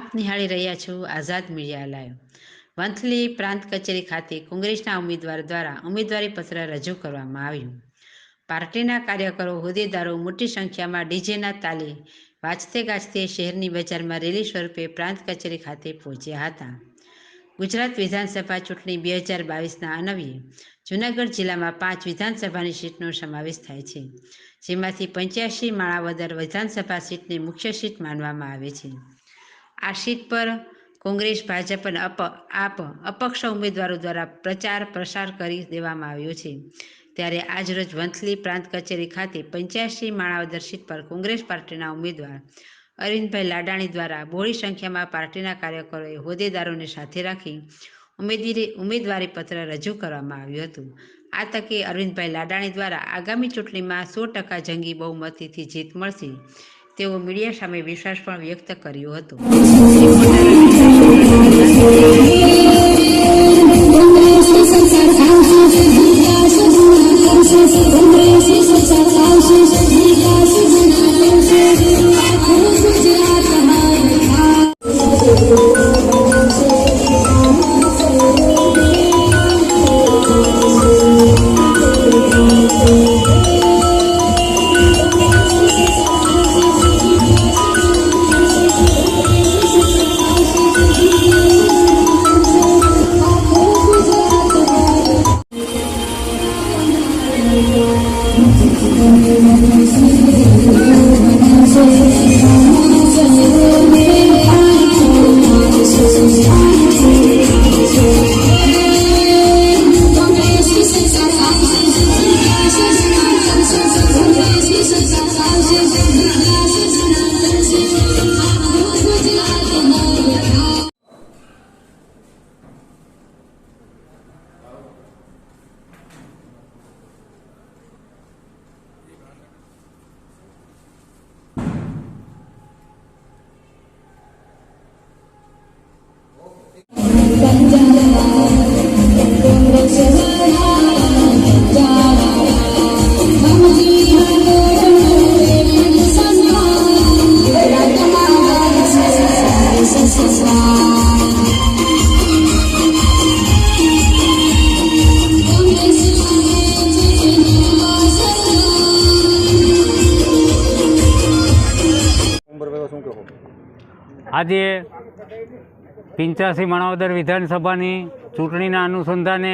આપ નિહાળી રહ્યા છો આઝાદ મીડિયા લાઈવ। વંથલી પ્રાંત કચેરી ખાતે કોંગ્રેસના ઉમેદવાર દ્વારા ઉમેદવારી પત્ર રજૂ કરવામાં આવ્યું। પાર્ટીના કાર્યકરો હોદ્દેદારો મોટી સંખ્યામાં ડીજેના તાલે વાજતે ગાજતે શહેરની બજારમાં રેલી સ્વરૂપે પ્રાંત કચેરી ખાતે પહોંચ્યા હતા। ગુજરાત વિધાનસભા ચૂંટણી 2022ના અન્વયે જૂનાગઢ જિલ્લામાં 5 વિધાનસભાની સીટનો સમાવેશ થાય છે, જેમાંથી 85 માણાવદર વિધાનસભા સીટને મુખ્ય સીટ માનવામાં આવે છે। આ સીટ પર કોંગ્રેસ, ભાજપ અને અપક્ષ ઉમેદવારો દ્વારા પ્રચાર પ્રસાર કરી દેવામાં આવ્યો છે। ત્યારે આજરોજ વંથલી પ્રાંત કચેરી ખાતે 85 માણાવદર સીટ પર કોંગ્રેસ પાર્ટીના ઉમેદવાર અરવિંદભાઈ લાડાણી દ્વારા બહોળી સંખ્યામાં પાર્ટીના કાર્યકરોએ હોદ્દેદારોને સાથે રાખી ઉમેદવારી પત્ર રજૂ કરવામાં આવ્યું હતું। આ તકે અરવિંદભાઈ લાડાણી દ્વારા આગામી ચૂંટણીમાં 100% જંગી બહુમતીથી જીત મળશે તેવો મીડિયા સામે વિશ્વાસ પણ વ્યક્ત કર્યો હતો। આજે 85 માણાવદર વિધાનસભાની ચૂંટણીના અનુસંધાને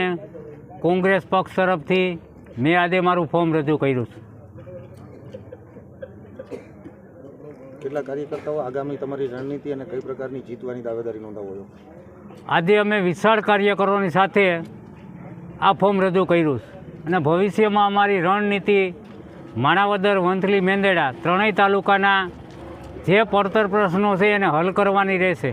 કોંગ્રેસ પક્ષ તરફથી મેં આજે મારું ફોર્મ રજૂ કર્યું છે। કેટલા કાર્યકર્તાઓ આગામી તમારી રણનીતિ અને કઈ પ્રકારની જીતવાની દાવેદારી નોંધાવો છો? આજે અમે વિશાળ કાર્યકરોની સાથે આ ફોર્મ રજૂ કર્યું છે અને ભવિષ્યમાં અમારી રણનીતિ માણાવદર, વંથલી, મેંદરડા ત્રણેય તાલુકાના જે પડતર પ્રશ્નો છે એને હલ કરવાની રહેશે।